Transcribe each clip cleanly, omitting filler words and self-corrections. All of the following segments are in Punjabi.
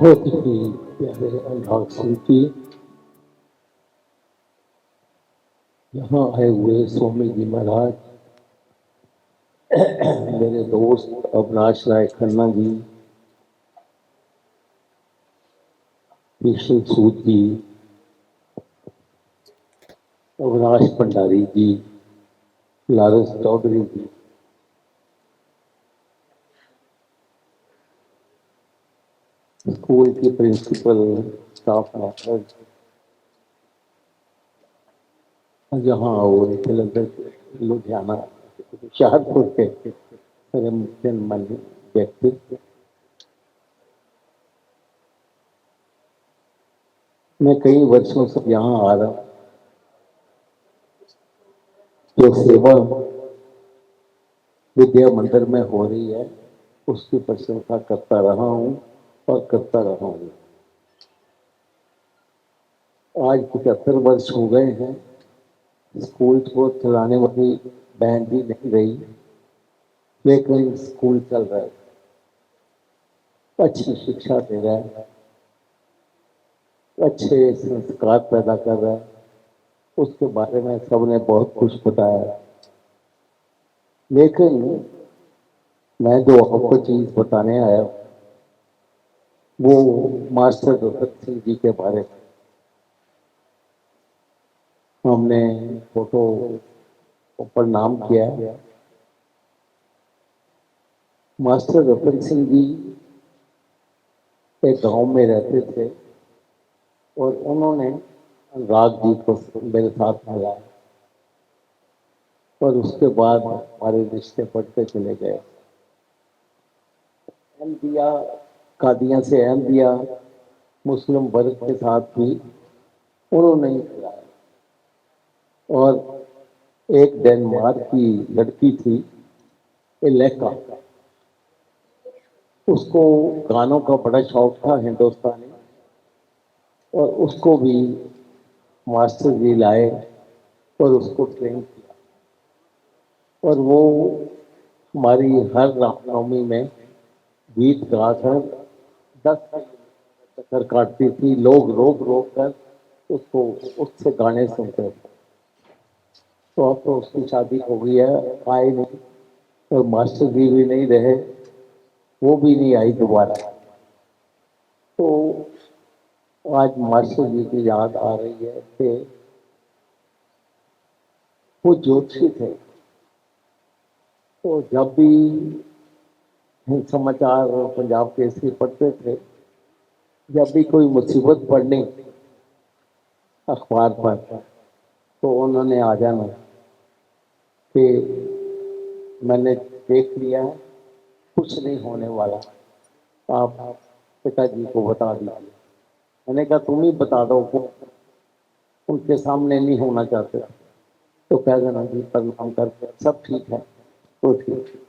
बहुत ही प्यारे अनुराग सिंह जी यहाँ आए हुए स्वामी जी महाराज, मेरे दोस्त अविनाश राय खन्ना जी, किशन सूद जी, अविनाश भंडारी जी, लारस चौधरी जी, स्कूल की प्रिंसिपल, स्टाफ मेंबर, जहाँ और जलंधर लुधियाना शाहपुर के गणमान्य व्यक्ति, मैं कई वर्षों से यहाँ आ रहा हूँ। जो सेवा विद्या मंदिर में हो रही है उसकी प्रशंसा करता रहा हूँ और करता रहा हूँ। आज 75 वर्ष हो गए हैं। स्कूल को चलाने वाली बहन भी नहीं रही, लेकिन स्कूल चल रहा है, अच्छी शिक्षा दे रहा है, अच्छे संस्कार पैदा कर रहा है। उसके बारे में सबने बहुत कुछ बताया, लेकिन मैं जो आपको चीज बताने आया वो मास्टर दशरथ सिंह जी के बारे में। हमने फोटो पर नाम किया है। मास्टर रतन सिंह जी एक गांव में रहते थे और उन्होंने राग जी को मेरे साथ मिलाया और उसके बाद हमारे रिश्ते बढ़ते चले गए। अहमदिया कादियां से अहमदिया मुस्लिम वर्ग के साथ भी उन्होंने ही मिलाया। और एक डेनमार्क की लड़की थी इलेका, उसको गानों का बड़ा शौक था हिंदुस्तानी, और उसको भी मास्टर जी लाए और उसको ट्रेन किया। और वो हमारी हर रामनवमी में गीत गाकर 10 चक्कर काटती थी। लोग रोक रोक कर उसको उससे गाने सुनते थे। तो अब तो उसकी शादी हो गई है, आए नहीं, और मास्टर जी भी नहीं रहे, वो भी नहीं आई दोबारा। तो आज मास्टर जी की याद आ रही है कि वो ज्योतिषी थे। तो जब भी हिंद समाचार और पंजाब केसरी पढ़ते थे, जब भी कोई मुसीबत पड़नी अखबार पर, तो उन्होंने आ जाना कि मैंने देख लिया है, कुछ नहीं होने वाला, आप पिताजी को बता दीजिए। मैंने कहा तुम ही बता दो, वो उनके सामने नहीं होना चाहते, तो कह देना जी प्रणाम करके सब ठीक है, तो ठीक।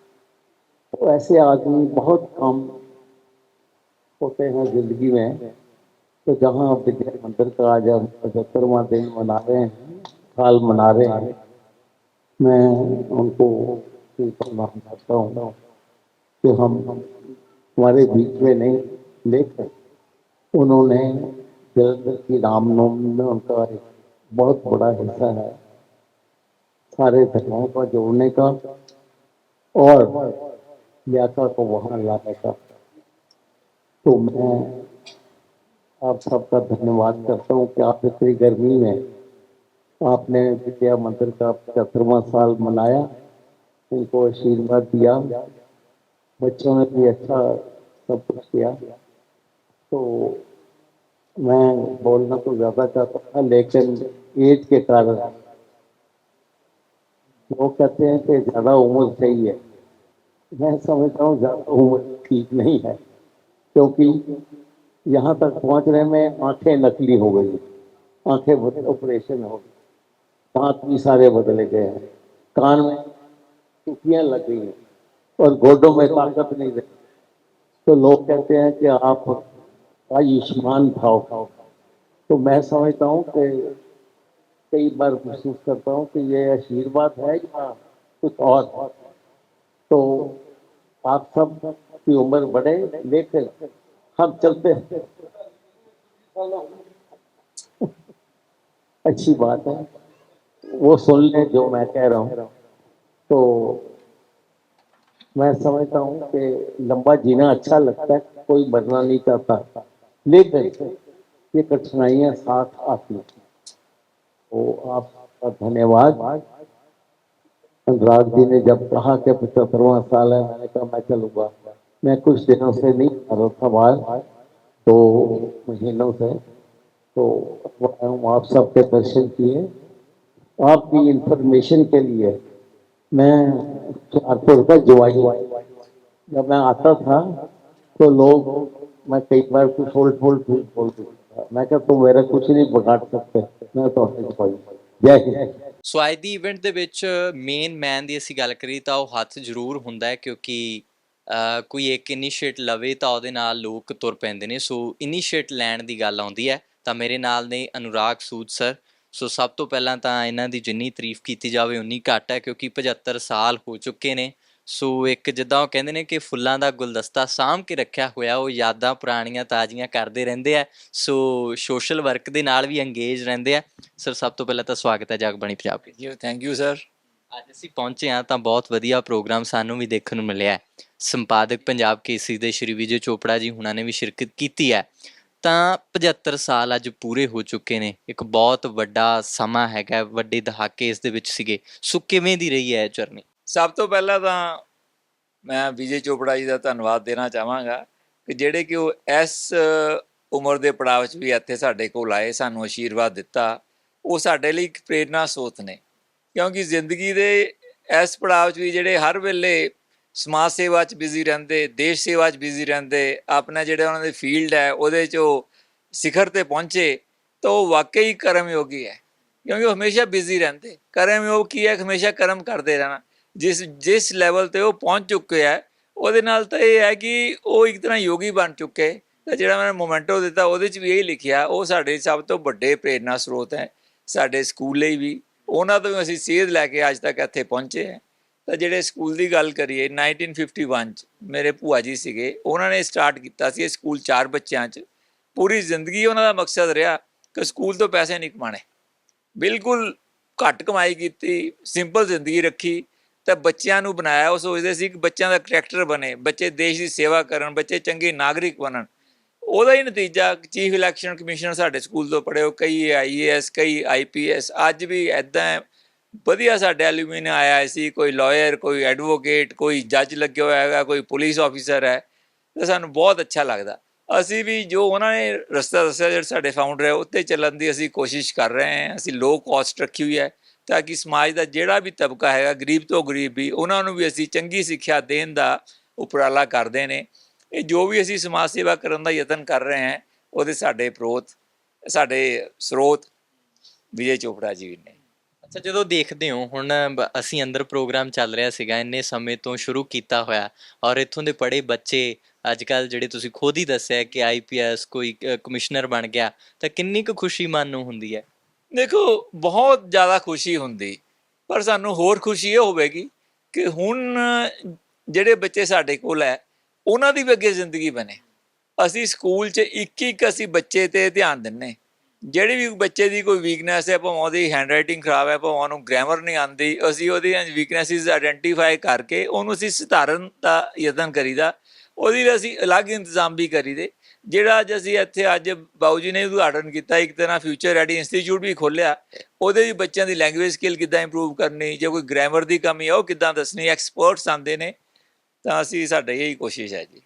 तो ऐसे आदमी बहुत कम होते हैं जिंदगी में। तो जहाँ विद्या मंदिर का आज हम 75वां दिन मना रहे हैं, साल मना रहे हैं, मैं उनको प्रणाम करता हूँ कि हम हमारे बीच में नहीं, लेकर उन्होंने जलंधर की रामनवमी में उनका एक बहुत बड़ा हिस्सा है सारे धर्मों का जोड़ने का और व्याख्या को वहां लाने का। तो मैं आप सबका धन्यवाद करता हूँ कि आप इतनी गर्मी में आपने विद्या मंदिर का 75वां साल मनाया, उनको आशीर्वाद दिया, बच्चों ने भी अच्छा सब कुछ किया। तो मैं बोलना तो ज्यादा चाहता था, लेकिन एज के कारण वो कहते हैं कि ज्यादा उम्र सही है। मैं समझता हूँ ज्यादा उम्र ठीक नहीं है, क्योंकि यहाँ तक पहुंचने में आंखें नकली हो गई, आंखें ऑपरेशन हो गई, दांत भी सारे बदले गए हैं, कान में टुकियां लग गई हैं और गोडों में ताकत नहीं रही। तो लोग कहते हैं कि आप आयुष्मान भाव। तो मैं समझता हूँ कि कई बार महसूस करता हूँ कि ये आशीर्वाद है या कुछ और। तो आप सब की उम्र बढ़े, लेकिन हम चलते हैं, अच्छी बात है, वो सुन ले जो मैं कह रहा हूँ। तो मैं समझता हूँ कि लंबा जीना अच्छा लगता है, कोई मरना नहीं चाहता, लेकिन ये कठिनाइयां साथ आती हैं। तो आपका धन्यवाद। अनुराग जी ने जब कहा कि 75वां साल है, मैंने कहा मैं चलूंगा। मैं कुछ दिनों से नहीं कर रहा था बाहर, 2 महीनों से, तो आप सबके दर्शन किए। आपकी इंफॉर्मेशन के लिए मैं 400 रुपये जुआई, जब मैं आता था तो लोग, मैं कई बार कुछ होल्ड होल्ड बोल देता, मैं क्या तुम मेरा कुछ नहीं बिगाड़ सकते, मैं तो जय हिंद। ਸੋ ਅੱਜ ਦੀ ਇਵੈਂਟ ਦੇ ਵਿੱਚ ਮੇਨ ਮੈਨ ਦੀ ਅਸੀਂ ਗੱਲ ਕਰੀਏ ਤਾਂ ਉਹ ਹੱਥ ਜ਼ਰੂਰ ਹੁੰਦਾ ਹੈ, ਕਿਉਂਕਿ ਕੋਈ ਇੱਕ ਇਨੀਸ਼ੀਏਟ ਲਵੇ ਤਾਂ ਉਹਦੇ ਨਾਲ ਲੋਕ ਤੁਰ ਪੈਂਦੇ ਨੇ। ਸੋ ਇਨੀਸ਼ੀਏਟ ਲੈਣ ਦੀ ਗੱਲ ਆਉਂਦੀ ਹੈ ਤਾਂ ਮੇਰੇ ਨਾਲ ਨੇ ਅਨੁਰਾਗ ਸੂਦ ਸਰ। ਸੋ ਸਭ ਤੋਂ ਪਹਿਲਾਂ ਤਾਂ ਇਹਨਾਂ ਦੀ ਜਿੰਨੀ ਤਾਰੀਫ ਕੀਤੀ ਜਾਵੇ ਉਨੀ ਘੱਟ ਹੈ, ਕਿਉਂਕਿ 75 ਸਾਲ ਹੋ ਚੁੱਕੇ ਨੇ। ਸੋ ਇੱਕ ਜਿੱਦਾਂ ਉਹ ਕਹਿੰਦੇ ਨੇ ਕਿ ਫੁੱਲਾਂ ਦਾ ਗੁਲਦਸਤਾ ਸਾਂਭ ਕੇ ਰੱਖਿਆ ਹੋਇਆ, ਉਹ ਯਾਦਾਂ ਪੁਰਾਣੀਆਂ ਤਾਜ਼ੀਆਂ ਕਰਦੇ ਰਹਿੰਦੇ ਆ। ਸੋ ਸੋਸ਼ਲ ਵਰਕ ਦੇ ਨਾਲ ਵੀ ਅੰਗੇਜ ਰਹਿੰਦੇ ਆ। ਸਰ ਸਭ ਤੋਂ ਪਹਿਲਾਂ ਤਾਂ ਸਵਾਗਤ ਹੈ ਜਗਬਾਣੀ ਪੰਜਾਬ ਵਿੱਚ। Thank you sir. ਅੱਜ ਅਸੀਂ ਪਹੁੰਚੇ ਹਾਂ ਤਾਂ ਬਹੁਤ ਵਧੀਆ ਪ੍ਰੋਗਰਾਮ ਸਾਨੂੰ ਵੀ ਦੇਖਣ ਨੂੰ ਮਿਲਿਆ। ਸੰਪਾਦਕ ਪੰਜਾਬ ਕੇਸਰੀ ਦੇ ਸ਼੍ਰੀ ਵਿਜੇ ਚੋਪੜਾ ਜੀ ਹੁਣਾਂ ਨੇ ਵੀ ਸ਼ਿਰਕਤ ਕੀਤੀ ਹੈ। ਤਾਂ 75 ਸਾਲ ਅੱਜ ਪੂਰੇ ਹੋ ਚੁੱਕੇ ਨੇ, ਇੱਕ ਬਹੁਤ ਵੱਡਾ ਸਮਾਂ ਹੈਗਾ, ਵੱਡੇ ਦਹਾਕੇ ਇਸ ਦੇ ਵਿੱਚ ਸੀਗੇ। ਸੋ ਕਿਵੇਂ ਦੀ ਰਹੀ ਹੈ ਇਹ ਜਰਨੀ? ਸਭ ਤੋਂ ਪਹਿਲਾਂ ਤਾਂ ਮੈਂ ਵਿਜੇ ਚੋਪੜਾ ਜੀ ਦਾ ਧੰਨਵਾਦ ਦੇਣਾ ਚਾਹਾਂਗਾ ਕਿ ਜਿਹੜੇ ਕਿ ਉਹ ਇਸ ਉਮਰ ਦੇ ਪੜਾਅ ਵਿੱਚ ਵੀ ਇੱਥੇ ਸਾਡੇ ਕੋਲ ਆਏ, ਸਾਨੂੰ ਆਸ਼ੀਰਵਾਦ ਦਿੱਤਾ। ਉਹ ਸਾਡੇ ਲਈ ਇੱਕ ਪ੍ਰੇਰਨਾ ਸਰੋਤ ਨੇ, ਕਿਉਂਕਿ ਜ਼ਿੰਦਗੀ ਦੇ ਇਸ ਪੜਾਅ ਵਿੱਚ ਵੀ ਜਿਹੜੇ ਹਰ ਵੇਲੇ ਸਮਾਜ ਸੇਵਾ 'ਚ ਬਿਜ਼ੀ ਰਹਿੰਦੇ, ਦੇਸ਼ ਸੇਵਾ 'ਚ ਬਿਜ਼ੀ ਰਹਿੰਦੇ, ਆਪਣਾ ਜਿਹੜੇ ਉਹਨਾਂ ਦੇ ਫੀਲਡ ਹੈ ਉਹਦੇ 'ਚ ਉਹ ਸਿਖਰ 'ਤੇ ਪਹੁੰਚੇ, ਤਾਂ ਉਹ ਵਾਕਈ ਕਰਮਯੋਗੀ ਹੈ। ਕਿਉਂਕਿ ਉਹ ਹਮੇਸ਼ਾ ਬਿਜ਼ੀ ਰਹਿੰਦੇ। ਕਰਮਯੋਗ ਕੀ ਹੈ? ਹਮੇਸ਼ਾ ਕਰਮ ਕਰਦੇ ਰਹਿਣਾ। ਜਿਸ ਲੈਵਲ 'ਤੇ ਉਹ ਪਹੁੰਚ ਚੁੱਕੇ ਹੈ, ਉਹਦੇ ਨਾਲ ਤਾਂ ਇਹ ਹੈ ਕਿ ਉਹ ਇੱਕ ਤਰ੍ਹਾਂ ਯੋਗੀ ਬਣ ਚੁੱਕੇ। ਤਾਂ ਜਿਹੜਾ ਮੈਂ ਮੋਮੈਂਟੋ ਦਿੱਤਾ ਉਹਦੇ 'ਚ ਵੀ ਇਹੀ ਲਿਖਿਆ, ਉਹ ਸਾਡੇ ਸਭ ਤੋਂ ਵੱਡੇ ਪ੍ਰੇਰਨਾ ਸਰੋਤ ਹੈ, ਸਾਡੇ ਸਕੂਲ ਲਈ ਵੀ। ਉਹਨਾਂ ਤੋਂ ਵੀ ਅਸੀਂ ਸੇਧ ਲੈ ਕੇ ਅੱਜ ਤੱਕ ਇੱਥੇ ਪਹੁੰਚੇ ਹੈ। ਤਾਂ ਜਿਹੜੇ ਸਕੂਲ ਦੀ ਗੱਲ ਕਰੀਏ, 1951 'ਚ ਮੇਰੇ ਭੂਆ ਜੀ ਸੀਗੇ, ਉਹਨਾਂ ਨੇ ਸਟਾਰਟ ਕੀਤਾ ਸੀ ਇਹ ਸਕੂਲ 4 ਬੱਚਿਆਂ 'ਚ। ਪੂਰੀ ਜ਼ਿੰਦਗੀ ਉਹਨਾਂ ਦਾ ਮਕਸਦ ਰਿਹਾ ਕਿ ਸਕੂਲ ਤੋਂ ਪੈਸੇ ਨਹੀਂ ਕਮਾਉਣੇ, ਬਿਲਕੁਲ ਘੱਟ ਕਮਾਈ ਕੀਤੀ, ਸਿੰਪਲ ਜ਼ਿੰਦਗੀ ਰੱਖੀ। ਤਾਂ ਬੱਚਿਆਂ ਨੂੰ ਬਣਾਇਆ। ਉਹ ਸੋਚਦੇ ਸੀ ਕਿ ਬੱਚਿਆਂ ਦਾ ਕਰੈਕਟਰ ਬਣੇ, ਬੱਚੇ ਦੇਸ਼ ਦੀ ਸੇਵਾ ਕਰਨ, ਬੱਚੇ ਚੰਗੇ ਨਾਗਰਿਕ ਬਣਨ। ਉਹਦਾ ਹੀ ਨਤੀਜਾ ਚੀਫ ਇਲੈਕਸ਼ਨ ਕਮਿਸ਼ਨਰ ਸਾਡੇ ਸਕੂਲ ਤੋਂ ਪੜ੍ਹੇ ਹੋ, ਕਈ IAS, ਕਈ IPS। ਅੱਜ ਵੀ ਇੱਦਾਂ ਵਧੀਆ ਸਾਡੇ ਐਲੂਮੀਨੀ ਆਇਆ ਸੀ, ਕੋਈ ਲਾਇਰ, ਕੋਈ ਐਡਵੋਕੇਟ, ਕੋਈ ਜੱਜ ਲੱਗਿਆ ਹੋਇਆ ਹੈਗਾ, ਕੋਈ ਪੁਲਿਸ ਆਫਿਸਰ ਹੈ। ਤਾਂ ਸਾਨੂੰ ਬਹੁਤ ਅੱਛਾ ਲੱਗਦਾ। ਅਸੀਂ ਵੀ ਜੋ ਉਹਨਾਂ ਨੇ ਰਸਤਾ ਦੱਸਿਆ, ਜਿਹੜੇ ਸਾਡੇ ਫਾਊਂਡਰ ਹੈ, ਉੱਤੇ ਚੱਲਣ ਦੀ ਅਸੀਂ ਕੋਸ਼ਿਸ਼ ਕਰ ਰਹੇ ਹਾਂ। ਅਸੀਂ ਲੋ ਕਾਸਟ ਰੱਖੀ ਹੋਈ ਹੈ ਤਾਂ ਕਿ ਸਮਾਜ ਦਾ ਜਿਹੜਾ ਵੀ ਤਬਕਾ ਹੈਗਾ, ਗਰੀਬ ਤੋਂ ਗਰੀਬ ਵੀ, ਉਹਨਾਂ ਨੂੰ ਵੀ ਅਸੀਂ ਚੰਗੀ ਸਿੱਖਿਆ ਦੇਣ ਦਾ ਉਪਰਾਲਾ ਕਰਦੇ ਨੇ। ਇਹ ਜੋ ਵੀ ਅਸੀਂ ਸਮਾਜ ਸੇਵਾ ਕਰਨ ਦਾ ਯਤਨ ਕਰ ਰਹੇ ਹਾਂ, ਉਹਦੇ ਸਾਡੇ ਸਰੋਤ ਵਿਜੇ ਚੋਪੜਾ ਜੀ ਨੇ। ਅੱਛਾ, ਜਦੋਂ ਦੇਖਦੇ ਹੋ ਹੁਣ ਅਸੀਂ ਅੰਦਰ ਪ੍ਰੋਗਰਾਮ ਚੱਲ ਰਿਹਾ ਸੀਗਾ, ਇੰਨੇ ਸਮੇਂ ਤੋਂ ਸ਼ੁਰੂ ਕੀਤਾ ਹੋਇਆ, ਔਰ ਇੱਥੋਂ ਦੇ ਪੜ੍ਹੇ ਬੱਚੇ ਅੱਜ ਕੱਲ੍ਹ ਜਿਹੜੇ ਤੁਸੀਂ ਖੁਦ ਹੀ ਦੱਸਿਆ ਕਿ IPS ਕੋਈ ਕਮਿਸ਼ਨਰ ਬਣ ਗਿਆ, ਤਾਂ ਕਿੰਨੀ ਕੁ ਖੁਸ਼ੀ ਮਨ ਨੂੰ ਹੁੰਦੀ ਹੈ? ਦੇਖੋ, ਬਹੁਤ ਜ਼ਿਆਦਾ ਖੁਸ਼ੀ ਹੁੰਦੀ, ਪਰ ਸਾਨੂੰ ਹੋਰ ਖੁਸ਼ੀ ਇਹ ਹੋਵੇਗੀ ਕਿ ਹੁਣ ਜਿਹੜੇ ਬੱਚੇ ਸਾਡੇ ਕੋਲ ਹੈ ਉਹਨਾਂ ਦੀ ਵੀ ਅੱਗੇ ਜ਼ਿੰਦਗੀ ਬਣੇ। ਅਸੀਂ ਸਕੂਲ 'ਚ ਇੱਕ ਅਸੀਂ ਬੱਚੇ 'ਤੇ ਧਿਆਨ ਦਿੰਦੇ। ਜਿਹੜੀ ਵੀ ਬੱਚੇ ਦੀ ਕੋਈ ਵੀਕਨੈਸ ਹੈ, ਭਾਵੇਂ ਉਹਦੀ ਹੈਂਡ ਰਾਈਟਿੰਗ ਖਰਾਬ ਹੈ, ਭਾਵੇਂ ਉਹਨੂੰ ਗ੍ਰਾਮਰ ਨਹੀਂ ਆਉਂਦੀ, ਅਸੀਂ ਉਹਦੀਆਂ ਵੀਕਨੈਸਿਸ ਆਈਡੈਂਟੀਫਾਈ ਕਰਕੇ ਉਹਨੂੰ ਅਸੀਂ ਸੁਧਾਰਨ ਦਾ ਯਤਨ ਕਰੀਦਾ। ਉਹਦੀ ਅਸੀਂ ਅਲੱਗ ਇੰਤਜ਼ਾਮ ਵੀ ਕਰੀਦੇ। ਜਿਹੜਾ ਅੱਜ ਅਸੀਂ ਇੱਥੇ ਅੱਜ ਬਾਊ ਜੀ ਨੇ ਉਦਘਾਟਨ ਕੀਤਾ, ਇੱਕ ਤਰ੍ਹਾਂ ਫਿਊਚਰ ਰੈਡੀ ਇੰਸਟੀਚਿਊਟ ਵੀ ਖੋਲ੍ਹਿਆ। ਉਹਦੇ ਵੀ ਬੱਚਿਆਂ ਦੀ ਲੈਂਗੁਏਜ ਸਕਿੱਲ ਕਿੱਦਾਂ ਇੰਪਰੂਵ ਕਰਨੀ, ਜੇ ਕੋਈ ਗ੍ਰਾਮਰ ਦੀ ਕਮੀ ਹੈ ਉਹ ਕਿੱਦਾਂ ਦੱਸਣੀ, ਐਕਸਪਰਟਸ ਆਉਂਦੇ ਨੇ। ਤਾਂ ਅਸੀਂ ਸਾਡੀ ਇਹੀ ਕੋਸ਼ਿਸ਼ ਹੈ ਜੀ।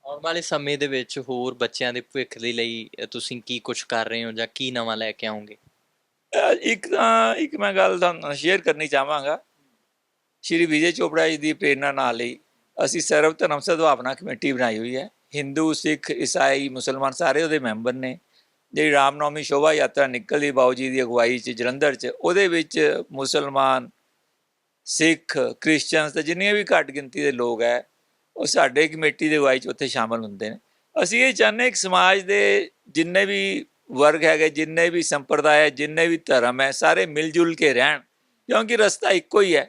ਆਉਣ ਵਾਲੇ ਸਮੇਂ ਦੇ ਵਿੱਚ ਹੋਰ ਬੱਚਿਆਂ ਦੇ ਭਵਿੱਖ ਦੇ ਲਈ ਤੁਸੀਂ ਕੀ ਕੁਛ ਕਰ ਰਹੇ ਹੋ ਜਾਂ ਕੀ ਨਵਾਂ ਲੈ ਕੇ ਆਉਂਗੇ? ਇੱਕ ਮੈਂ ਗੱਲ ਤੁਹਾਨੂੰ ਸ਼ੇਅਰ ਕਰਨੀ ਚਾਹਾਂਗਾ। ਸ਼੍ਰੀ ਵਿਜੇ ਚੋਪੜਾ ਜੀ ਦੀ ਪ੍ਰੇਰਨਾ ਨਾਲ ਹੀ ਅਸੀਂ ਸਰਵ ਧਰਮ ਸਦਭਾਵਨਾ ਕਮੇਟੀ ਬਣਾਈ ਹੋਈ ਹੈ। ਹਿੰਦੂ, ਸਿੱਖ, ਈਸਾਈ, ਮੁਸਲਮਾਨ ਸਾਰੇ ਉਹਦੇ ਮੈਂਬਰ ਨੇ। ਜਿਹੜੀ ਰਾਮਨੌਮੀ ਸ਼ੋਭਾ ਯਾਤਰਾ ਨਿਕਲਦੀ ਬਾਊ ਜੀ ਦੀ ਅਗਵਾਈ 'ਚ ਜਲੰਧਰ 'ਚ, ਉਹਦੇ ਵਿੱਚ ਮੁਸਲਮਾਨ, ਸਿੱਖ, ਕ੍ਰਿਸਚਨਸ ਅਤੇ ਜਿੰਨੀਆਂ ਵੀ ਘੱਟ ਗਿਣਤੀ ਦੇ ਲੋਕ ਹੈ ਉਹ ਸਾਡੇ ਕਮੇਟੀ ਦੀ ਅਗਵਾਈ 'ਚ ਉੱਥੇ ਸ਼ਾਮਲ ਹੁੰਦੇ ਨੇ। ਅਸੀਂ ਇਹ ਚਾਹੁੰਦੇ ਕਿ ਸਮਾਜ ਦੇ ਜਿੰਨੇ ਵੀ ਵਰਗ ਹੈਗੇ, ਜਿੰਨੇ ਵੀ ਸੰਪਰਦਾਇ ਹੈ, ਜਿੰਨੇ ਵੀ ਧਰਮ ਹੈ, ਸਾਰੇ ਮਿਲ ਜੁਲ ਕੇ ਰਹਿਣ, ਕਿਉਂਕਿ ਰਸਤਾ ਇੱਕੋ ਹੀ ਹੈ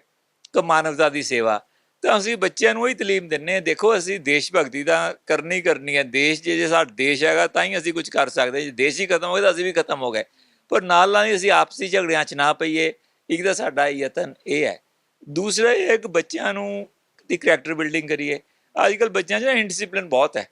ਕਿ ਮਾਨਵਤਾ ਦੀ ਸੇਵਾ। ਤਾਂ ਅਸੀਂ ਬੱਚਿਆਂ ਨੂੰ ਉਹੀ ਤਾਲੀਮ ਦਿੰਦੇ ਹਾਂ। ਦੇਖੋ ਅਸੀਂ ਦੇਸ਼ ਭਗਤੀ ਤਾਂ ਕਰਨੀ ਹੈ। ਦੇਸ਼ ਜੇ ਸਾਡਾ ਦੇਸ਼ ਹੈਗਾ ਤਾਂ ਹੀ ਅਸੀਂ ਕੁਝ ਕਰ ਸਕਦੇ। ਜੇ ਦੇਸ਼ ਹੀ ਖਤਮ ਹੋ ਗਿਆ ਤਾਂ ਅਸੀਂ ਵੀ ਖਤਮ ਹੋ ਗਏ। ਪਰ ਨਾਲ ਹੀ ਅਸੀਂ ਆਪਸੀ ਝਗੜਿਆਂ 'ਚ ਨਾ ਪਈਏ। ਇੱਕ ਤਾਂ ਸਾਡਾ ਯਤਨ ਇਹ ਹੈ। ਦੂਸਰਾ ਇਹ ਹੈ ਕਿ ਬੱਚਿਆਂ ਨੂੰ ਦੀ ਕਰੈਕਟਰ ਬਿਲਡਿੰਗ ਕਰੀਏ। ਅੱਜ ਕੱਲ੍ਹ ਬੱਚਿਆਂ 'ਚ ਨਾ ਇਨਡਿਸਿਪਲਿਨ ਬਹੁਤ ਹੈ।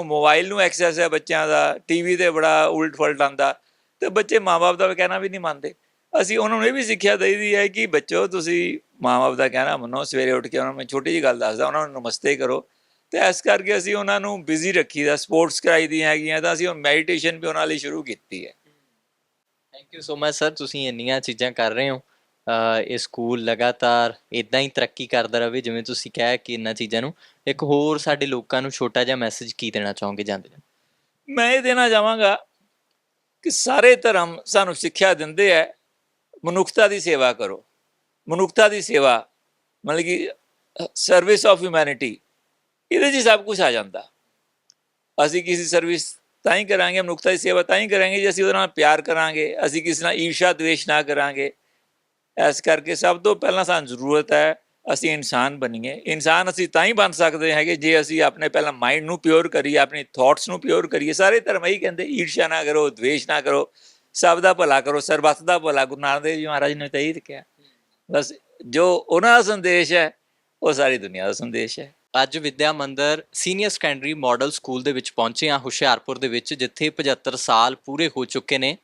ਮੋਬਾਈਲ ਨੂੰ ਐਕਸੈਸ ਹੈ ਬੱਚਿਆਂ ਦਾ, TV 'ਤੇ ਬੜਾ ਉਲਟ ਫਲਟ ਆਉਂਦਾ, ਅਤੇ ਬੱਚੇ ਮਾਂ ਬਾਪ ਦਾ ਕਹਿਣਾ ਵੀ ਨਹੀਂ ਮੰਨਦੇ। ਅਸੀਂ ਉਹਨਾਂ ਨੂੰ ਇਹ ਵੀ ਸਿੱਖਿਆ ਦੇਈਦੀ ਹੈ ਕਿ ਬੱਚੋ ਤੁਸੀਂ ਮਾਂ ਬਾਪ ਦਾ ਕਹਿਣਾ ਮੰਨੋ। ਸਵੇਰੇ ਉੱਠ ਕੇ ਉਹਨਾਂ ਨੂੰ ਮੈਂ ਛੋਟੀ ਜਿਹੀ ਗੱਲ ਦੱਸਦਾ, ਉਹਨਾਂ ਨੂੰ ਨਮਸਤੇ ਕਰੋ। ਅਤੇ ਇਸ ਕਰਕੇ ਅਸੀਂ ਉਹਨਾਂ ਨੂੰ ਬਿਜ਼ੀ ਰੱਖੀਦਾ। ਸਪੋਰਟਸ ਕਰਾਈ ਦੀਆਂ ਹੈਗੀਆਂ, ਤਾਂ ਅਸੀਂ ਉਹ ਮੈਡੀਟੇਸ਼ਨ ਵੀ ਉਹਨਾਂ ਲਈ ਸ਼ੁਰੂ ਕੀਤੀ ਹੈ। Thank you so much sir, ਤੁਸੀਂ ਇੰਨੀਆਂ ਚੀਜ਼ਾਂ ਕਰ ਰਹੇ ਹੋ। ਇਹ ਸਕੂਲ ਲਗਾਤਾਰ ਇੱਦਾਂ ਹੀ ਤਰੱਕੀ ਕਰਦਾ ਰਹੇ, ਜਿਵੇਂ ਤੁਸੀਂ ਕਿਹਾ ਕਿ ਇਹਨਾਂ ਚੀਜ਼ਾਂ ਨੂੰ। ਇੱਕ ਹੋਰ ਸਾਡੇ ਲੋਕਾਂ ਨੂੰ ਛੋਟਾ ਜਿਹਾ ਮੈਸੇਜ ਕੀ ਦੇਣਾ ਚਾਹੋਗੇ ਜਾਂਦੇ? ਮੈਂ ਇਹ ਦੇਣਾ ਚਾਹਾਂਗਾ ਕਿ ਸਾਰੇ ਧਰਮ ਸਾਨੂੰ ਸਿੱਖਿਆ ਦਿੰਦੇ ਹੈ ਮਨੁੱਖਤਾ ਦੀ ਸੇਵਾ ਕਰੋ। ਮਨੁੱਖਤਾ ਦੀ ਸੇਵਾ ਮਤਲਬ ਕਿ ਸਰਵਿਸ ਆਫ ਹਿਊਮੈਨਿਟੀ, ਇਹਦੇ 'ਚ ਸਭ ਕੁਛ ਆ ਜਾਂਦਾ। ਅਸੀਂ ਕਿਸੇ ਸਰਵਿਸ ਤਾਂ ਹੀ ਕਰਾਂਗੇ, ਮਨੁੱਖਤਾ ਦੀ ਸੇਵਾ ਤਾਂ ਹੀ ਕਰਾਂਗੇ ਜੇ ਅਸੀਂ ਉਹਦੇ ਨਾਲ ਪਿਆਰ ਕਰਾਂਗੇ, ਅਸੀਂ ਕਿਸੇ ਨਾਲ ਈਰਸ਼ਾ ਦਵੇਸ਼ ਨਾ ਕਰਾਂਗੇ। ਇਸ ਕਰਕੇ ਸਭ ਤੋਂ ਪਹਿਲਾਂ ਸਾਨੂੰ ਜ਼ਰੂਰਤ ਹੈ ਅਸੀਂ ਇਨਸਾਨ ਬਣੀਏ। ਇਨਸਾਨ ਅਸੀਂ ਤਾਂ ਹੀ ਬਣ ਸਕਦੇ ਹੈਗੇ ਜੇ ਅਸੀਂ ਆਪਣੇ ਪਹਿਲਾਂ ਮਾਈਂਡ ਨੂੰ ਪਿਓਰ ਕਰੀਏ, ਆਪਣੇ ਥੋਟਸ ਨੂੰ ਪਿਓਰ ਕਰੀਏ। ਸਾਰੇ ਧਰਮ ਇਹੀ ਕਹਿੰਦੇ ਈਰਸ਼ਾ ਨਾ ਕਰੋ, ਦਵੇਸ਼ ਨਾ ਕਰੋ, ਸਭ ਦਾ ਭਲਾ ਕਰੋ, ਸਰਬੱਤ ਦਾ ਭਲਾ। ਗੁਰੂ ਨਾਨਕ ਦੇਵ ਜੀ ਮਹਾਰਾਜ ਨੇ ਤਾਂ ਇਹੀ ਕਿਹਾ। ਬਸ ਜੋ ਉਹਨਾਂ ਦਾ ਸੰਦੇਸ਼ ਹੈ ਉਹ ਸਾਰੀ ਦੁਨੀਆ ਦਾ ਸੰਦੇਸ਼ ਹੈ। ਅੱਜ Vidya Mandir senior secondary model school ਦੇ ਵਿੱਚ ਪਹੁੰਚੇ ਹਾਂ ਹੁਸ਼ਿਆਰਪੁਰ ਦੇ ਵਿੱਚ, ਜਿੱਥੇ 75 ਸਾਲ ਪੂਰੇ ਹੋ ਚੁੱਕੇ ਨੇ।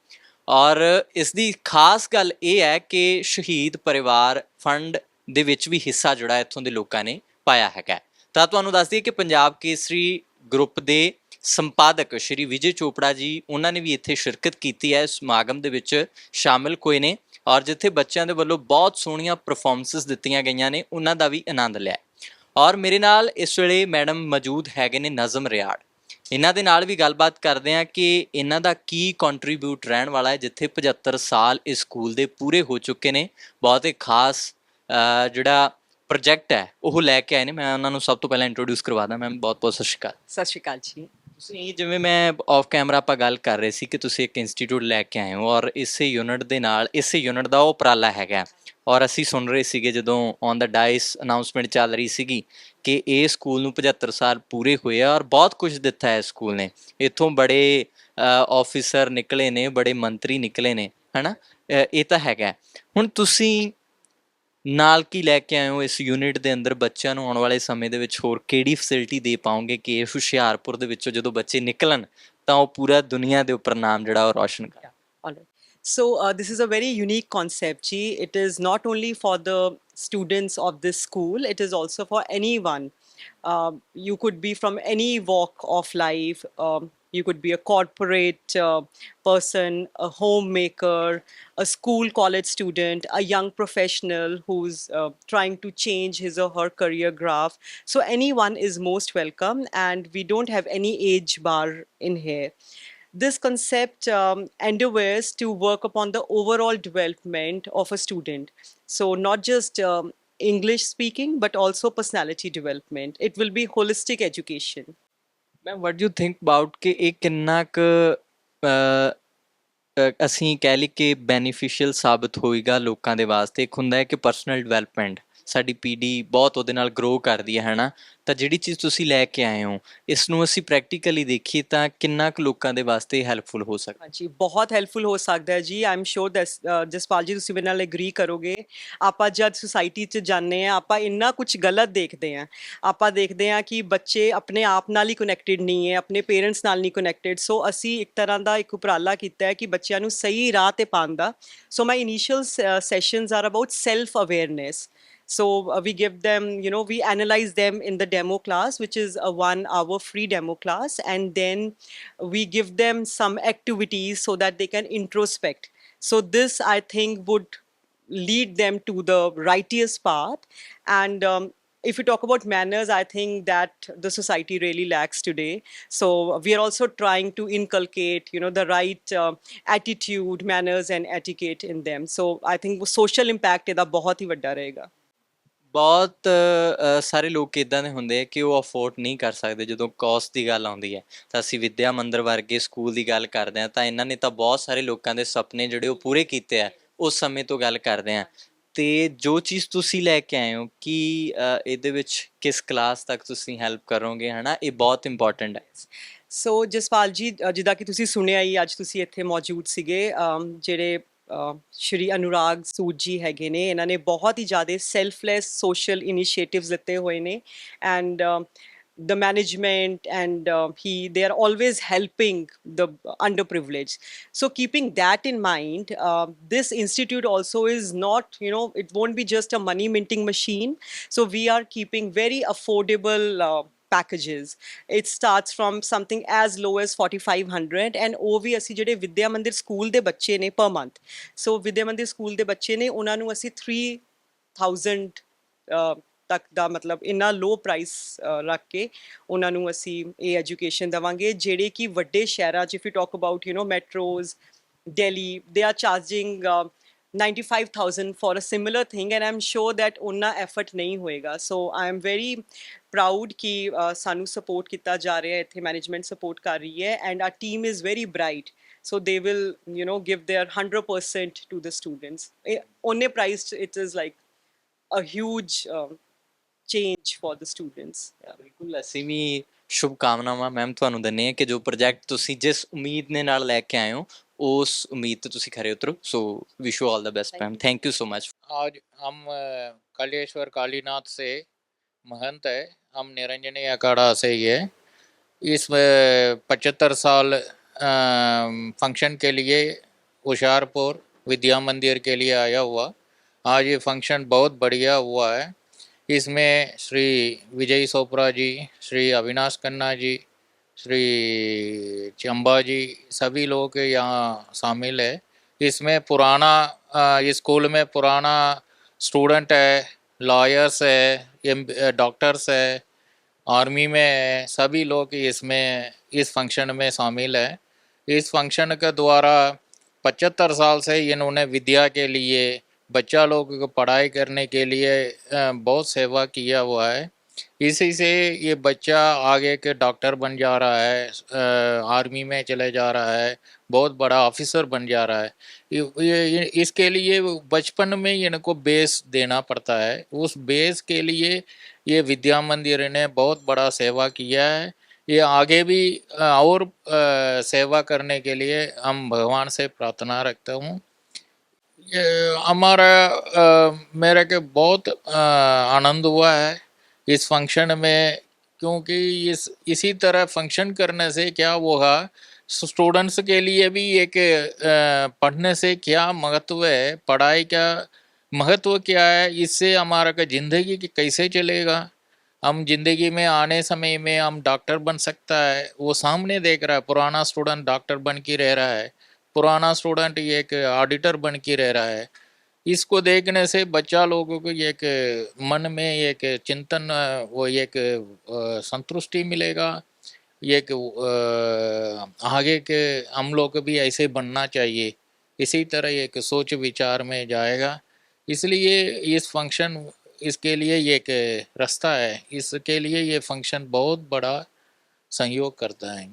ਔਰ ਇਸ ਦੀ ਖਾਸ ਗੱਲ ਇਹ ਹੈ ਕਿ ਸ਼ਹੀਦ ਪਰਿਵਾਰ ਫੰਡ ਦੇ ਵਿੱਚ ਵੀ ਹਿੱਸਾ ਜਿਹੜਾ ਇੱਥੋਂ ਦੇ ਲੋਕਾਂ ਨੇ ਪਾਇਆ ਹੈਗਾ। ਤਾਂ ਤੁਹਾਨੂੰ ਦੱਸ ਦਈਏ ਕਿ ਪੰਜਾਬ ਕੇਸਰੀ ਗਰੁੱਪ ਦੇ ਸੰਪਾਦਕ ਸ਼੍ਰੀ ਵਿਜੇ ਚੋਪੜਾ ਜੀ, ਉਹਨਾਂ ਨੇ ਵੀ ਇੱਥੇ ਸ਼ਿਰਕਤ ਕੀਤੀ ਹੈ, ਸਮਾਗਮ ਦੇ ਵਿੱਚ ਸ਼ਾਮਿਲ ਹੋਏ ਨੇ। ਔਰ ਜਿੱਥੇ ਬੱਚਿਆਂ ਦੇ ਵੱਲੋਂ ਬਹੁਤ ਸੋਹਣੀਆਂ ਪਰਫਾਰਮੈਂਸਿਸ ਦਿੱਤੀਆਂ ਗਈਆਂ ਨੇ, ਉਹਨਾਂ ਦਾ ਵੀ ਆਨੰਦ ਲਿਆ। ਔਰ ਮੇਰੇ ਨਾਲ ਇਸ ਵੇਲੇ ਮੈਡਮ ਮੌਜੂਦ ਹੈਗੇ ਨੇ ਨਜ਼ਮ ਰਿਆੜ। ਇਹਨਾਂ ਦੇ ਨਾਲ ਵੀ ਗੱਲਬਾਤ ਕਰਦੇ ਹਾਂ ਕਿ ਇਹਨਾਂ ਦਾ ਕੀ ਕੰਟਰੀਬਿਊਟ ਰਹਿਣ ਵਾਲਾ ਹੈ, ਜਿੱਥੇ 75 ਸਾਲ ਇਸ ਸਕੂਲ ਦੇ ਪੂਰੇ ਹੋ ਚੁੱਕੇ ਨੇ। ਬਹੁਤ ਹੀ ਖਾਸ ਜਿਹੜਾ ਪ੍ਰੋਜੈਕਟ ਹੈ ਉਹ ਲੈ ਕੇ ਆਏ ਨੇ। ਮੈਂ ਉਹਨਾਂ ਨੂੰ ਸਭ ਤੋਂ ਪਹਿਲਾਂ ਇੰਟਰੋਡਿਊਸ ਕਰਵਾਦਾ। ਮੈਮ ਬਹੁਤ ਬਹੁਤ ਸਤਿ ਸ਼੍ਰੀ ਅਕਾਲ। ਸਤਿ ਸ਼੍ਰੀ ਅਕਾਲ ਜੀ। ਤੁਸੀਂ, ਜਿਵੇਂ ਮੈਂ ਆਫ ਕੈਮਰਾ ਆਪਾਂ ਗੱਲ ਕਰ ਰਹੇ ਸੀ ਕਿ ਤੁਸੀਂ ਇੱਕ ਇੰਸਟੀਟਿਊਟ ਲੈ ਕੇ ਆਏ ਹੋ, ਔਰ ਇਸੇ ਯੂਨਿਟ ਦੇ ਨਾਲ ਇਸੇ ਯੂਨਿਟ ਦਾ ਉਹ ਉਪਰਾਲਾ ਹੈਗਾ। ਔਰ ਅਸੀਂ ਸੁਣ ਰਹੇ ਸੀਗੇ ਜਦੋਂ ਔਨ ਦਾ ਡਾਇਸ ਅਨਾਊਂਸਮੈਂਟ ਚੱਲ ਰਹੀ ਸੀਗੀ ਕਿ ਇਹ ਸਕੂਲ ਨੂੰ 75 ਸਾਲ ਪੂਰੇ ਹੋਏ ਆ, ਔਰ ਬਹੁਤ ਕੁਝ ਦਿੱਤਾ ਹੈ ਸਕੂਲ ਨੇ। ਇੱਥੋਂ ਬੜੇ ਆਫਿਸਰ ਨਿਕਲੇ ਨੇ, ਬੜੇ ਮੰਤਰੀ ਨਿਕਲੇ ਨੇ, ਹੈ ਨਾ। ਇਹ ਤਾਂ ਹੈਗਾ। ਹੁਣ ਤੁਸੀਂ ਨਾਲ ਕੀ ਲੈ ਕੇ ਆਏ ਹੋ ਇਸ ਯੂਨਿਟ ਦੇ ਅੰਦਰ? ਬੱਚਿਆਂ ਨੂੰ ਆਉਣ ਵਾਲੇ ਸਮੇਂ ਦੇ ਵਿੱਚ ਹੋਰ ਕਿਹੜੀ ਫੈਸਿਲਿਟੀ ਦੇ ਪਾਓਗੇ ਕਿ ਹੁਸ਼ਿਆਰਪੁਰ ਦੇ ਵਿੱਚੋਂ ਜਦੋਂ ਬੱਚੇ ਨਿਕਲਣ ਤਾਂ ਉਹ ਪੂਰਾ ਦੁਨੀਆ ਦੇ ਉੱਪਰ ਨਾਮ ਜਿਹੜਾ ਉਹ ਰੌਸ਼ਨ ਕਰਨ? All right. So this is a very unique concept. Ji. It is not only for the students of this school, it is also for anyone. You could be from any walk of life. You could be a corporate person, a homemaker, a school college student, a young professional who's trying to change his or her career graph. So anyone is most welcome, and we don't have any age bar in here. This concept endeavors to work upon the overall development of a student. So not just English speaking, but also personality development. It will be holistic education. Ma'am, what do you think about ਕਿ ਇਹ ਕਿੰਨਾ ਕੁ ਅਸੀਂ ਕਹਿ ਲਈ ਕਿ ਬੈਨੀਫੀਸ਼ੀਅਲ ਸਾਬਤ ਹੋਏਗਾ ਲੋਕਾਂ ਦੇ ਵਾਸਤੇ? ਇੱਕ ਹੁੰਦਾ ਹੈ ਕਿ ਪਰਸਨਲ ਡਿਵੈਲਪਮੈਂਟ, ਸਾਡੀ ਪੀੜ੍ਹੀ ਬਹੁਤ ਉਹਦੇ ਨਾਲ ਗਰੋ ਕਰਦੀ ਹੈ ਨਾ। ਤਾਂ ਜਿਹੜੀ ਚੀਜ਼ ਤੁਸੀਂ ਲੈ ਕੇ ਆਏ ਹੋ, ਇਸ ਨੂੰ ਅਸੀਂ ਪ੍ਰੈਕਟੀਕਲੀ ਦੇਖੀਏ ਤਾਂ ਕਿੰਨਾ ਕੁ ਲੋਕਾਂ ਦੇ ਵਾਸਤੇ ਹੈਲਪਫੁਲ ਹੋ ਸਕਦਾ? ਹਾਂਜੀ, ਬਹੁਤ ਹੈਲਪਫੁਲ ਹੋ ਸਕਦਾ ਹੈ ਜੀ। ਆਈ ਐਮ ਸ਼ੋਰ ਜਸਪਾਲ ਜੀ ਤੁਸੀਂ ਮੇਰੇ ਨਾਲ ਐਗਰੀ ਕਰੋਗੇ। ਆਪਾਂ ਜਦ ਸੁਸਾਇਟੀ 'ਚ ਜਾਂਦੇ ਹਾਂ, ਆਪਾਂ ਇੰਨਾ ਕੁਝ ਗਲਤ ਦੇਖਦੇ ਹਾਂ। ਆਪਾਂ ਦੇਖਦੇ ਹਾਂ ਕਿ ਬੱਚੇ ਆਪਣੇ ਆਪ ਨਾਲ ਹੀ ਕਨੈਕਟਿਡ ਨਹੀਂ ਹੈ, ਆਪਣੇ ਪੇਰੈਂਟਸ ਨਾਲ ਨਹੀਂ ਕਨੈਕਟਿਡ। ਸੋ ਅਸੀਂ ਇੱਕ ਤਰ੍ਹਾਂ ਦਾ ਇੱਕ ਉਪਰਾਲਾ ਕੀਤਾ ਹੈ ਕਿ ਬੱਚਿਆਂ ਨੂੰ ਸਹੀ ਰਾਹ 'ਤੇ ਪਾਉਣ ਦਾ। So my initial sessions are about self awareness. So we give them, we analyze them in the demo class, which is a 1-hour free demo class. And then we give them some activities so that they can introspect. So this, I think, would lead them to the righteous path. And if you talk about manners, I think that the society really lacks today. So we are also trying to inculcate, the right attitude, manners and etiquette in them. So I think social impact ਇਹਦਾ ਬਹੁਤ ਹੀ ਵੱਡਾ ਰਹੇਗਾ। ਬਹੁਤ ਸਾਰੇ ਲੋਕ ਇੱਦਾਂ ਦੇ ਹੁੰਦੇ ਆ ਕਿ ਉਹ ਅਫੋਰਡ ਨਹੀਂ ਕਰ ਸਕਦੇ। ਜਦੋਂ ਕੋਸਟ ਦੀ ਗੱਲ ਆਉਂਦੀ ਹੈ ਤਾਂ ਅਸੀਂ ਵਿੱਦਿਆ ਮੰਦਿਰ ਵਰਗੇ ਸਕੂਲ ਦੀ ਗੱਲ ਕਰਦੇ ਹਾਂ, ਤਾਂ ਇਹਨਾਂ ਨੇ ਤਾਂ ਬਹੁਤ ਸਾਰੇ ਲੋਕਾਂ ਦੇ ਸੁਪਨੇ ਜਿਹੜੇ ਉਹ ਪੂਰੇ ਕੀਤੇ ਆ। ਉਸ ਸਮੇਂ ਤੋਂ ਗੱਲ ਕਰਦੇ ਹਾਂ, ਤੇ ਜੋ ਚੀਜ਼ ਤੁਸੀਂ ਲੈ ਕੇ ਆਏ ਹੋ ਕਿ ਇਹਦੇ ਵਿੱਚ ਕਿਸ ਕਲਾਸ ਤੱਕ ਤੁਸੀਂ ਹੈਲਪ ਕਰੋਗੇ ਹਨਾ, ਇਹ ਬਹੁਤ ਇੰਪੋਰਟੈਂਟ ਹੈ। ਸੋ ਜਸਪਾਲ ਜੀ, ਜਿੱਦਾਂ ਕਿ ਤੁਸੀਂ ਸੁਣਿਆ ਹੀ ਅੱਜ ਤੁਸੀਂ ਇੱਥੇ ਮੌਜੂਦ ਸੀਗੇ, ਜਿਹੜੇ ਸ਼੍ਰੀ ਅਨੁਰਾਗ ਸੂਦ ਜੀ ਹੈਗੇ ਨੇ, ਇਹਨਾਂ ਨੇ ਬਹੁਤ ਹੀ ਜ਼ਿਆਦਾ ਸੈਲਫਲੈਸ ਸੋਸ਼ਲ ਇਨੀਸ਼ੀਏਟਿਵਸ ਲਿੱਤੇ ਹੋਏ ਨੇ and the management and they are always helping the underprivileged. So keeping that in mind, this institute also is not, it won't be just a money minting machine. So we are keeping very affordable packages. It starts from something as low as 4500 and ਉਹ ਵੀ ਅਸੀਂ ਜਿਹੜੇ ਵਿਦਿਆ ਮੰਦਿਰ ਸਕੂਲ ਦੇ ਬੱਚੇ ਨੇ per month, so ਵਿਦਿਆ ਮੰਦਿਰ ਸਕੂਲ ਦੇ ਬੱਚੇ ਨੇ ਉਹਨਾਂ ਨੂੰ ਅਸੀਂ 3000 ਤੱਕ ਦਾ ਮਤਲਬ ਇੰਨਾ ਲੋ ਪ੍ਰਾਈਸ ਰੱਖ ਕੇ ਉਹਨਾਂ ਨੂੰ ਅਸੀਂ ਇਹ ਐਜੂਕੇਸ਼ਨ ਦੇਵਾਂਗੇ, ਜਿਹੜੇ ਕਿ ਵੱਡੇ ਸ਼ਹਿਰਾਂ 'ਚ, if you talk about metros, Delhi, they are charging 95,000 for a similar thing, and I'm sure that उन्ना effort नहीं होएगा. So I am very proud कि सानू support किता जा रहा है, इत्थे management support कर रही है, and our team is very bright. So they will, give their 100% to the students. On a price, it is like a huge change for the students. Yeah. ਬਿਲਕੁਲ, ਅਸੀਂ ਵੀ ਸ਼ੁਭਕਾਮਨਾਵਾਂ ਮੈਮ ਤੁਹਾਨੂੰ ਦਿੰਦੇ ਹਾਂ ਕਿ ਜੋ ਪ੍ਰੋਜੈਕਟ ਤੁਸੀਂ ਜਿਸ ਉਮੀਦ ਦੇ ਨਾਲ ਲੈ ਕੇ ਆਏ ਹੋ उस उम्मीद तो तुसी खरे उतरो. So wish you all the best ma'am. Thank you so much. आज हम कलेश्वर कालीनाथ से महंत है, हम निरंजनी अखाड़ा से ही है. इस 75 साल फंक्शन के लिए होशियारपुर विद्या मंदिर के लिए आया हुआ. आज ये फंक्शन बहुत बढ़िया हुआ है. इसमें श्री विजय चोपड़ा जी, श्री अविनाश खन्ना जी, श्री चंबा जी, सभी लोग यहाँ शामिल है. इसमें पुराना इस स्कूल में पुराना स्टूडेंट है, लॉयर्स है, डॉक्टर्स है, आर्मी में है, सभी लोग इसमें इस फंक्शन में शामिल है. इस फंक्शन के द्वारा 75 साल से इन्होंने विद्या के लिए, बच्चा लोग को पढ़ाई करने के लिए बहुत सेवा किया हुआ है. इसी से ये बच्चा आगे के डॉक्टर बन जा रहा है, आर्मी में चले जा रहा है, बहुत बड़ा ऑफिसर बन जा रहा है. ये इसके लिए बचपन में इनको बेस देना पड़ता है. उस बेस के लिए ये विद्या मंदिर ने बहुत बड़ा सेवा किया है. ये आगे भी और सेवा करने के लिए हम भगवान से प्रार्थना रखता हूँ. हमारा मेरे के बहुत आनंद हुआ है इस फंक्शन में, क्योंकि इसी तरह फंक्शन करने से क्या होगा, स्टूडेंट्स के लिए भी एक पढ़ने से क्या महत्व है, पढ़ाई का महत्व क्या है, इससे हमारा का ज़िंदगी कैसे चलेगा. हम जिंदगी में आने समय में हम डॉक्टर बन सकता है, वो सामने देख रहा है. पुराना स्टूडेंट डॉक्टर बन के रह रहा है, पुराना स्टूडेंट एक ऑडिटर बन के रह रहा है. इसको देखने से बच्चा लोगों को एक मन में एक चिंतन, वो एक संतुष्टि मिलेगा. एक आगे के हम लोग भी ऐसे बनना चाहिए, इसी तरह एक सोच विचार में जाएगा. इसलिए इस फंक्शन इसके लिए एक रास्ता है, इसके लिए ये फंक्शन बहुत बड़ा सहयोग करता है.